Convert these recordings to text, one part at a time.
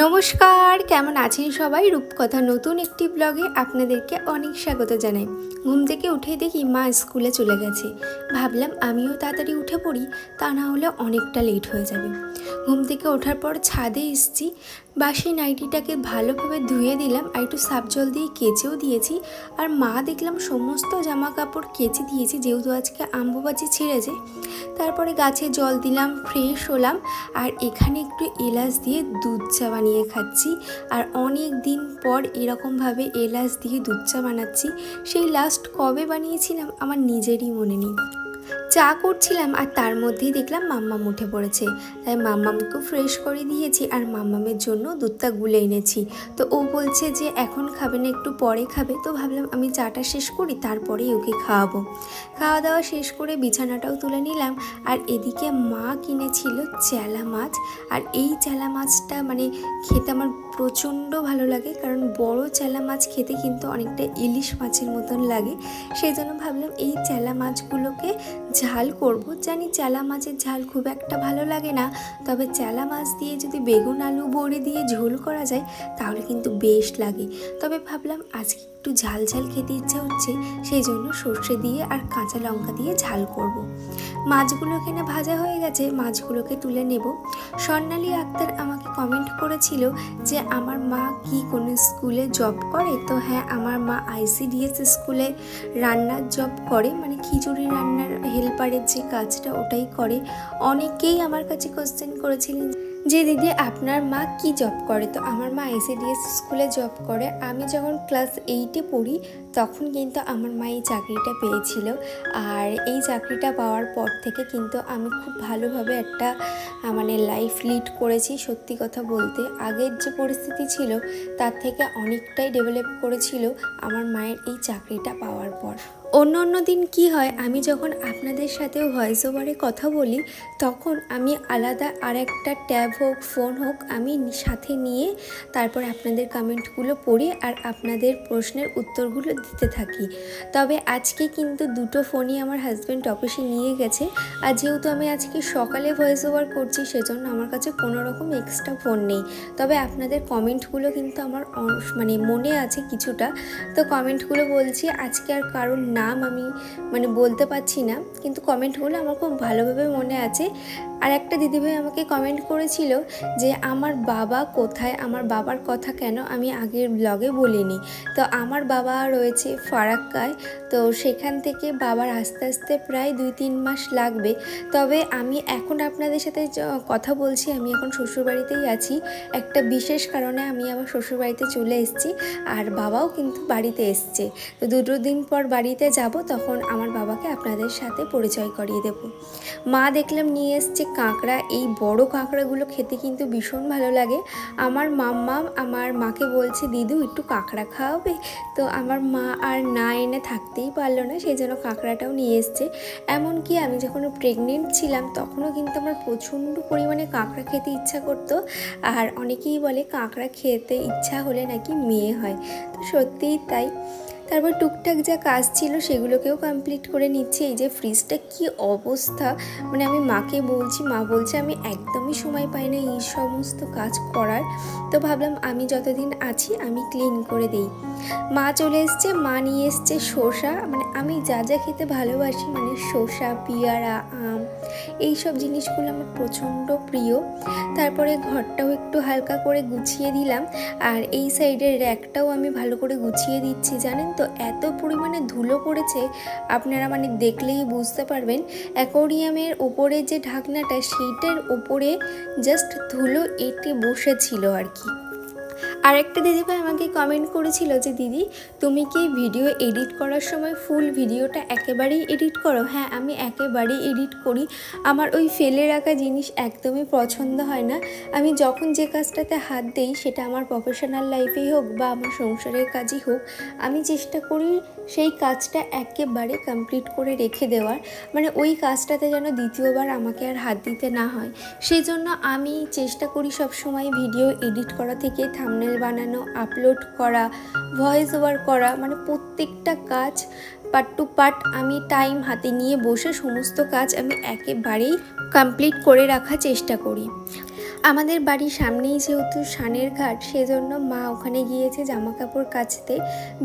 নমস্কার, কেমন আছেন সবাই? রূপকথা নতুন একটি ব্লগে আপনাদেরকে অনেক স্বাগত জানাই। ঘুম থেকে উঠে দেখি মা স্কুলে চলে গেছে। ভাবলাম আমিও তাড়াতাড়ি উঠে পড়ি, তা না হলে অনেকটা লেট হয়ে যাবে। ঘুম থেকে ওঠার পর ছাদে এসেছি, বাসি নাইটিটাকে ভালোভাবে ধুয়ে দিলাম আর একটু সার্ফ জল দিয়ে কেচেও দিয়েছি। আর মা দেখলাম সমস্ত জামা কাপড় কেচে দিয়েছি, যেহেতু আজকে আম্বুবাজি ছেড়েছে। তারপরে গাছে জল দিলাম, ফ্রেশ হলাম আর এখানে একটু এলাচ দিয়ে দুধ চা বানিয়ে খাচ্ছি। আর অনেক দিন পর এরকমভাবে এলাচ দিয়ে দুধ চা বানাচ্ছি। সেই লাস্ট কবে বানিয়েছিলাম আমার নিজেরই মনে নেই। চা করছিলাম আর তার মধ্যেই দেখলাম মাম্মাম উঠে পড়েছে, তাই মাম্মামকেও ফ্রেশ করে দিয়েছি আর মাম্মামের জন্য দুধটা গুলে এনেছি। তো ও বলছে যে এখন খাবে না, একটু পরে খাবে। তো ভাবলাম আমি চাটা শেষ করি, তারপরেই ওকে খাওয়াবো। খাওয়া দাওয়া শেষ করে বিছানাটাও তুলে নিলাম। আর এদিকে মা কিনেছিল চেলা মাছ, আর এই চেলা মাছটা খেতে আমার প্রচণ্ড ভালো লাগে, কারণ বড় চেলা মাছ খেতে কিন্তু অনেকটা ইলিশ মাছের মতন লাগে। সেই জন্য ভাবলাম এই চেলা মাছগুলোকে ঝাল করব। জানি চেলা মাছের ঝাল খুব একটা ভালো লাগে না, তবে চেলা মাছ দিয়ে যদি বেগুন আলু বড়ি দিয়ে ঝোল করা যায় তাহলে কিন্তু বেশ লাগে। তবে ভাবলাম আজকে একটু ঝাল ঝাল খেতে ইচ্ছা হচ্ছে, সেই জন্য সর্ষে দিয়ে আর কাঁচা লঙ্কা দিয়ে ঝাল করব। মাছগুলো এখানে ভাজা হয়ে গেছে, মাছগুলোকে তুলে নেব। স্বর্ণালী আক্তার আমাকে কমেন্ট করেছিল যে আমার মা কি কোনো স্কুলে জব করে। তো হ্যাঁ, আমার মা ICDS স্কুলে রান্নার জব করে, খিচুড়ি রান্নার হেল্পারের যে কাজটা ওটাই করে। অনেকেই আমার কাছে কোশ্চেন করেছিলেন যে দিদি আপনার মা কি জব করে। তো আমার মা ICDS স্কুলে জব করে। আমি যখন ক্লাস 8-এ পড়ি তখন কিন্তু আমার মা এই চাকরিটা পেয়েছিল। আর এই চাকরিটা পাওয়ার পর থেকে কিন্তু আমি খুব ভালোভাবে একটা লাইফ লিড করেছি। সত্যি কথা বলতে আগের যে পরিস্থিতি ছিল তার থেকে অনেকটাই ডেভেলপ করেছিল আমার মায়ের এই চাকরিটা পাওয়ার পর। অন্য দিন কি হয়, আমি যখন আপনাদের সাথেও ভয়েস ওভারে কথা বলি তখন আমি আলাদা আর একটা ট্যাব হোক ফোন হোক আমি সাথে নিয়ে তারপর আপনাদের কমেন্টগুলো পড়ি আর আপনাদের প্রশ্নের উত্তরগুলো দিতে থাকি। তবে আজকে কিন্তু দুটো ফোনই আমার হাজব্যান্ড অফিসে নিয়ে গেছে। আর যেহেতু আমি আজকে সকালে ভয়েস ওভার করছি সেজন্য আমার কাছে কোনো রকম এক্সট্রা ফোন নেই। তবে আপনাদের কমেন্টগুলো কিন্তু আমার মনে আছে কিছুটা। তো কমেন্টগুলো বলছি, আজকে আর কারোর নাম আমি বলতে পারছি না, কিন্তু কমেন্টগুলো আমার খুব ভালোভাবে মনে আছে। আর একটা দিদিভাই আমাকে কমেন্ট করেছিল যে আমার বাবা কোথায়, আমার বাবার কথা কেন আমি আগের ব্লগে বলিনি। তো আমার বাবা রয়েছে ফারাক্কায়, তো সেখান থেকে বাবার আস্তে আস্তে প্রায় 2-3 মাস লাগবে। তবে আমি এখন আপনাদের সাথে কথা বলছি, আমি এখন শ্বশুরবাড়িতেই আছি। একটা বিশেষ কারণে আমি আবার শ্বশুরবাড়িতে চলে এসেছি, আর বাবাও কিন্তু বাড়িতে এসছে। তো 2 দিন পর বাড়িতে যাব, তখন আমার বাবাকে আপনাদের সাথে পরিচয় করিয়ে দেব। মা দেখলাম নিয়ে এসছে কাঁকড়া। এই বড় কাঁকড়াগুলো খেতে কিন্তু ভীষণ ভালো লাগে। আমার মাম্মাম আমার মাকে বলছে দিদু একটু কাঁকড়া খাওয়াবে। তো আমার মা আর না এনে থাকতেই পারলো না, সেই জন্য কাঁকড়াটাও নিয়ে এসছে। এমনকি আমি যখন প্রেগনেন্ট ছিলাম তখনও কিন্তু আমার প্রচণ্ড পরিমাণে কাঁকড়া খেতে ইচ্ছা করতো। আর অনেকেই বলে কাঁকড়া খেতে ইচ্ছা হলে নাকি মেয়ে হয়, তো সত্যিই তাই। তারপর টুকটাক যা কাজ ছিল সেগুলোকেও কমপ্লিট করে নিচ্ছি। এই যে ফ্রিজটা কি অবস্থা, আমি মাকে বলছি, মা বলছে আমি একদমই সময় পাই না এই সমস্ত কাজ করার। তো ভাবলাম আমি যতদিন আছি আমি ক্লিন করে দিই। মা চলে এসছে, মা নিয়ে এসছে শসা। আমি যা যা খেতে ভালোবাসি, শসা, পেয়ারা, আম, এইসব জিনিসগুলো আমার প্রচণ্ড প্রিয়। তারপরে ঘরটাও একটু হালকা করে গুছিয়ে দিলাম, আর এই সাইডের র্যাকটাও আমি ভালো করে গুছিয়ে দিচ্ছি। জানেন তো এত পরিমাণে ধুলো পড়েছে, আপনারা দেখলেই বুঝতে পারবেন। অ্যাকোয়ারিয়ামের ওপরে যে ঢাকনাটা সেইটার ওপরে জাস্ট ধুলো এঁটে বসেছিল আর কি। আর একটা দিদিভাই আমাকে কমেন্ট করেছিল যে দিদি তুমি কি ভিডিও এডিট করার সময় ফুল ভিডিওটা একেবারেই এডিট করো? হ্যাঁ, আমি একেবারেই এডিট করি। আমার ওই ফেলে রাখা জিনিস একদমই পছন্দ হয় না। আমি যখন যে কাজটাতে হাত দেই, সেটা আমার প্রফেশনাল লাইফেই হোক বা আমার সংসারের কাজই হোক, আমি চেষ্টা করি সেই কাজটা একেবারে কমপ্লিট করে রেখে দেওয়ার, ওই কাজটাতে যেন দ্বিতীয়বার আমাকে আর হাত দিতে না হয়। সেই জন্য আমি চেষ্টা করি সবসময় ভিডিও এডিট করা থেকে থাম্বনেল বানানো, আপলোড করা, ভয়েস ওভার করা, প্রত্যেকটা কাজ পার্ট টু পার্ট আমি টাইম হাতে নিয়ে বসে সমস্ত কাজ আমি একেবারেই কমপ্লিট করে রাখার চেষ্টা করি। আমাদের বাড়ির সামনেই যেহেতু সানের ঘাট, সেজন্য মা ওখানে গিয়েছে জামা কাপড় কাচতে।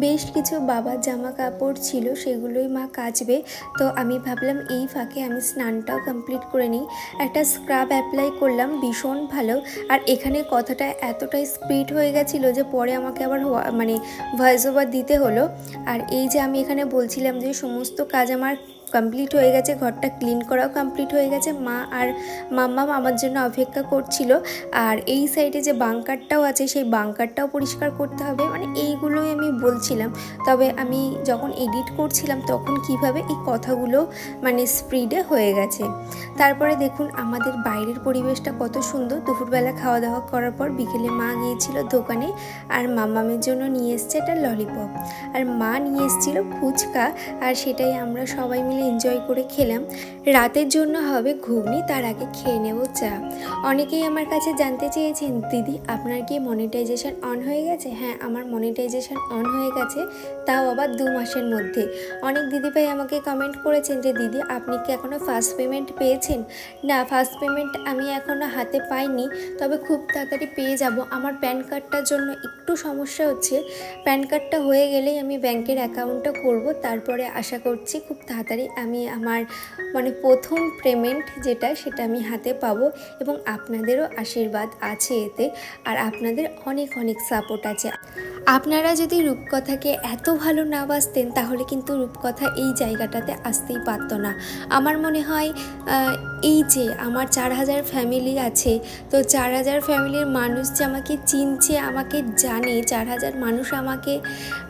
বেশ কিছু বাবার জামা কাপড় ছিল, সেগুলোই মা কাচবে। তো আমি ভাবলাম এই ফাঁকে আমি স্নানটাও কমপ্লিট করে নিই। একটা স্ক্রাব অ্যাপ্লাই করলাম, ভীষণ ভালো। আর এখানে কথাটা এতটাই স্পিড হয়ে গেছিলো যে পরে আমাকে আবার ভয়েস ওভার দিতে হলো। আর এই যে আমি এখানে বলছিলাম যে সমস্ত কাজ আমার কমপ্লিট হয়ে গেছে, ঘরটা ক্লিন করাও কমপ্লিট হয়ে গেছে। মা আর মাম্মাম আমার জন্য অপেক্ষা করছিল। আর এই সাইডে যে বাঙ্কারটাও আছে, সেই বাঙ্কারটাও পরিষ্কার করতে হবে। এইগুলোই আমি বলছিলাম। তবে আমি যখন এডিট করছিলাম তখন কিভাবে এই কথাগুলো স্পিডে হয়ে গেছে। তারপরে দেখুন আমাদের বাইরের পরিবেশটা কত সুন্দর। দুপুরবেলা খাওয়া দাওয়া করার পর বিকেলে মা গিয়েছিল দোকানে, আর মাম্মামের জন্য নিয়ে এসছে একটা ললিপপ, আর মা নিয়ে এসেছিল ফুচকা। আর সেটাই আমরা সবাই মিলে এনজয় করে খেলাম। রাতের জন্য হবে ঘুগনি, তার আগে খেয়ে নেব চা। অনেকেই আমার কাছে জানতে চেয়েছেন, দিদি আপনার কি মনিটাইজেশন অন হয়ে গেছে? হ্যাঁ, আমার মনিটাইজেশন অন হয়ে গেছে, তাও আবার 2 মাসের মধ্যে। অনেক দিদিভাই আমাকে কমেন্ট করেছেন যে দিদি আপনি কি এখনও ফার্স্ট পেমেন্ট পেয়েছেন? না, ফার্স্ট পেমেন্ট আমি এখনও হাতে পাইনি, তবে খুব তাড়াতাড়ি পেয়ে যাব। আমার প্যান কার্ডটার জন্য একটু সমস্যা হচ্ছে। প্যান কার্ডটা হয়ে গেলেই আমি ব্যাংকের অ্যাকাউন্টটা করব, তারপরে আশা করছি খুব তাড়াতাড়ি আমি আমার প্রথম পেমেন্ট সেটা আমি হাতে পাবো। এবং আপনাদেরও আশীর্বাদ আছে এতে, আর আপনাদের অনেক অনেক সাপোর্ট আছে। আপনারা যদি রূপকথাকে এত ভালো না বাসতেন তাহলে কিন্তু রূপকথা এই জায়গাটাতে আসতেই পারত না। আমার মনে হয় এই যে আমার 4000 ফ্যামিলি আছে, তো 4000 ফ্যামিলির মানুষ যে আমাকে চিনছে, আমাকে জানে, 4000 মানুষ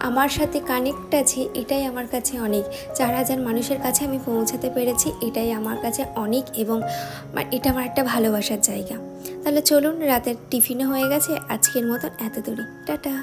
আমার সাথে কানেক্ট আছে, এটাই আমার কাছে অনেক। 4000 মানুষের কাছে আমি পৌঁছাতে পেরেছি, এটাই আমার কাছে অনেক। এবং এটা আমার একটা ভালোবাসার জায়গা। তাহলে চলুন, রাতের টিফিনও হয়ে গেছে, আজকের মতন এত দূরই, টাটা।